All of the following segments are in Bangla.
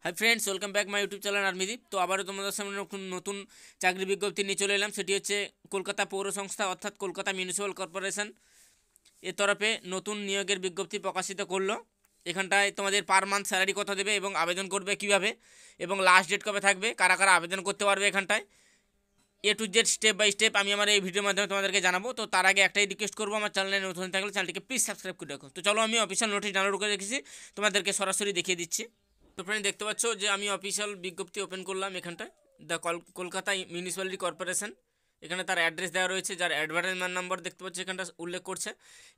High friends, welcome back my YouTube channel Armideep. তো আবারও তোমাদের সামনে নতুন চাকরি বিজ্ঞপ্তি নিয়ে চলে এলাম। সেটি হচ্ছে কলকাতা পৌর সংস্থা অর্থাৎ কলকাতা মিউনিসিপ্যাল কর্পোরেশন এর তরফে নতুন নিয়োগের বিজ্ঞপ্তি প্রকাশিত করলো। এখানটায় তোমাদের পার মান্থ স্যালারি কত দেবে এবং আবেদন করবে কিভাবে এবং লাস্ট ডেট কবে থাকবে, কারা কারা আবেদন করতে পারবে, এখানটায় A to Z step by step আমি আমার এই ভিডিওর মাধ্যমে তোমাদেরকে জানাবো। তো তার আগে একটাই রিকোয়েস্ট করবো, আমার চ্যানেলে নতুন থাকলে চ্যানেলটিকে প্লিজ সাবস্ক্রাইব করে রাখো। তো চলো আমি অফিসিয়াল নোটিশ ডাউনলোড করে রেখেছি, তোমাদেরকে সরাসরি দেখিয়ে দিচ্ছি। তো ফ্রেন্ড, দেখতে পাচ্ছ যে আমি অফিসিয়াল বিজ্ঞপ্তি ওপেন করলাম। এখানটায় দ্য কলকাতা মিউনিসিপ্যালিটি কর্পোরেশন, এখানে তার অ্যাড্রেস দেওয়া রয়েছে, যার অ্যাডভার্টাইজমেন্ট নাম্বার দেখতে পাচ্ছি এখানটা উল্লেখ করছে,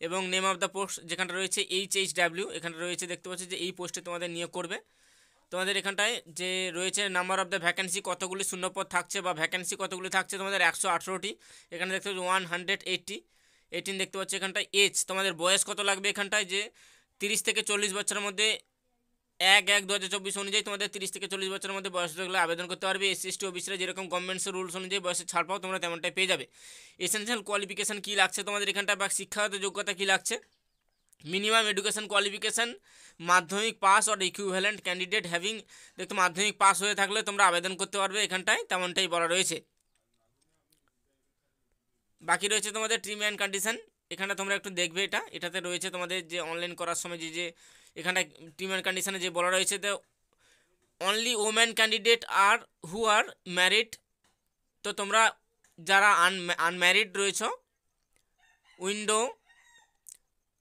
এবং নেম অফ দ্য পোস্ট যেখানটা রয়েছে HHW, এখানটা রয়েছে দেখতে পাচ্ছি যে এই পোস্টে তোমাদের নিয়োগ করবে। তোমাদের এখানটায় যে রয়েছে নাম্বার অফ দ্য ভ্যাকেন্সি, কতগুলি শূন্যপদ থাকছে বা ভ্যাকেন্সি কতগুলি থাকছে, তোমাদের 118টি। এখানে দেখতে পাচ্ছি 118 দেখতে পাচ্ছি। এখানটায় এজ, তোমাদের বয়স কত লাগবে, এখানটায় যে 30 থেকে 40 বছরের মধ্যে 1/1/2024 অনুযায়ী তোমাদের 30 থেকে 40 বছরের মধ্যে বয়স থাকলে আবেদন করতে পারবে। SC/ST অফিসরা যেরকম গভর্নমেন্টসের রুলস অনুযায়ী বয়সে ছাড় পাও, তোমরা তেমনটাই পেয়ে যাবে। এসেনশিয়াল কোয়ালিফিকেশান কী লাগছে তোমাদের এখানটা, বা শিক্ষাগত যোগ্যতা কী লাগছে, মিনিমাম এডুকেশন কোয়ালিফিকেশান মাধ্যমিক pass or equivalent candidate having, দেখতো মাধ্যমিক পাস হয়ে থাকলে তোমরা আবেদন করতে পারবে, এখানটায় তেমনটাই বলা রয়েছে। বাকি রয়েছে তোমাদের ট্রিম অ্যান্ড কন্ডিশন, এখানটা তোমরা একটু দেখবে, এটাতে রয়েছে তোমাদের যে অনলাইন করার সময় যে এখানটায় ট্রিম অ্যান্ড কন্ডিশনে যে বলা রয়েছে, তো only women candidate are who are married. তো তোমরা যারা আনম্যারিড রয়েছ, উইন্ডো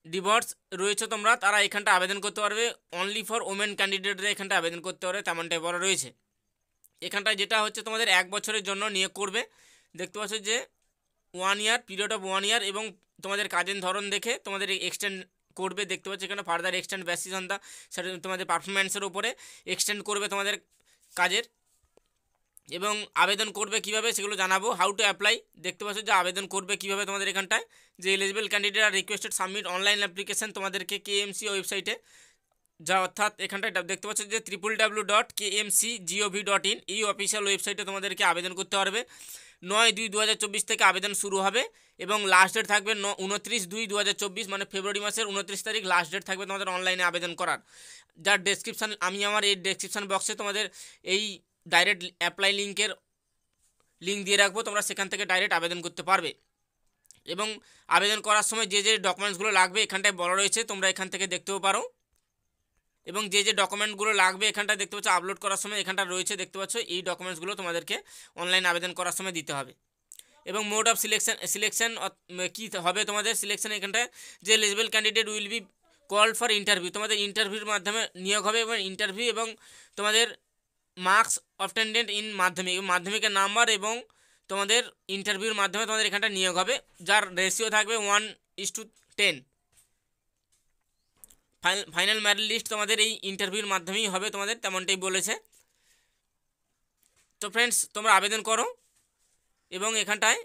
ডিভোর্স রয়েছে তোমরা, তারা এখানটা আবেদন করতে পারবে। অনলি ফর ওমেন ক্যান্ডিডেটরা এখানটা আবেদন করতে পারবে, তেমনটাই বলা রয়েছে। এখানটায় যেটা হচ্ছে তোমাদের 1 বছরের জন্য নিয়োগ করবে, দেখতে পাচ্ছ যে 1 ইয়ার, পিরিয়ড অফ 1 ইয়ার, এবং তোমাদের কাজের ধরন দেখে তোমাদের এক্সটেন্ড করবে। দেখতে পাচ্ছ এখানে further extend basis on the, সেটা তোমাদের পারফরমেন্সের উপরে এক্সটেন্ড করবে তোমাদের কাজের। এবং আবেদন করবে কিভাবে সেগুলো জানাবো। হাউ টু অ্যাপ্লাই, দেখতে পাচ্ছ যে আবেদন করবে কিভাবে তোমাদের এখানটায়, যে eligible candidate are requested submit online application তোমাদেরকে KMC ওয়েবসাইটে, যা অর্থাৎ এখানটায় দেখতে পাচ্ছ যে www.kmcgov.in, এই অফিসিয়াল ওয়েবসাইটে তোমাদেরকে আবেদন করতে পারবে। 9/2/2024 থেকে আবেদন শুরু হবে এবং লাস্ট ডেট থাকবে 29/2/2024, মানে ফেব্রুয়ারি মাসের 29 তারিখ লাস্ট ডেট থাকবে তোমাদের অনলাইনে আবেদন করার। যার ডেসক্রিপশান আমি আমার এই ডেসক্রিপশান বক্সে তোমাদের এই ডাইরেক্ট অ্যাপ্লাই লিঙ্ক দিয়ে রাখবো, তোমরা সেখান থেকে ডাইরেক্ট আবেদন করতে পারবে। এবং আবেদন করার সময় যে ডকুমেন্টসগুলো লাগবে এখানটায় বলা রয়েছে, তোমরা এখান থেকে দেখতেও পারো। এবং যে ডকুমেন্টগুলো লাগবে এখানটায় দেখতে পাচ্ছ আপলোড করার সময় এখানটা রয়েছে, দেখতে পাচ্ছ এই ডকুমেন্টসগুলো তোমাদেরকে অনলাইন আবেদন করার সময় দিতে হবে। এবং মোড অফ সিলেকশন কী হবে তোমাদের সিলেকশন, এখানটায় যে eligible candidate will be call for interview, তোমাদের ইন্টারভিউর মাধ্যমে নিয়োগ হবে। এবং ইন্টারভিউ এবং তোমাদের মার্কস অবটেন্ডেড ইন মাধ্যমিকের নাম্বার এবং তোমাদের ইন্টারভিউর মাধ্যমে তোমাদের এখানটা নিয়োগ হবে, যার রেশিও থাকবে 1:10। ফাইনাল মেরিট লিস্ট তোমাদের এই ইন্টারভিউর মাধ্যমেই হবে তোমাদের, তেমনটাই বলেছে। তো ফ্রেন্ডস, তোমরা আবেদন করো। এবং এখানটায়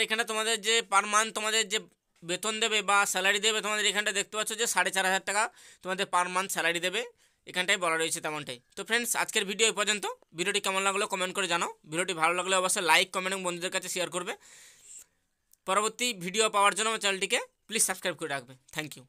এখানটা তোমাদের যে পার মান্থ তোমাদের যে বেতন দেবে বা স্যালারি দেবে, তোমাদের এখানটা দেখতে পাচ্ছ যে 4,500 টাকা তোমাদের পার মান্থ স্যালারি দেবে, এখানটায় বলা রয়েছে তেমনটাই। তো ফ্রেন্ডস, আজকের ভিডিও এই পর্যন্ত। ভিডিওটি কেমন লাগলো কমেন্ট করে জানাও। ভিডিওটি ভালো লাগলে অবশ্যই লাইক, কমেন্ট এবং বন্ধুদের কাছে শেয়ার করবে। পরবর্তী ভিডিও পাওয়ার জন্য আমার চ্যানেলটিকে প্লিজ সাবস্ক্রাইব করে রাখবে। Thank you.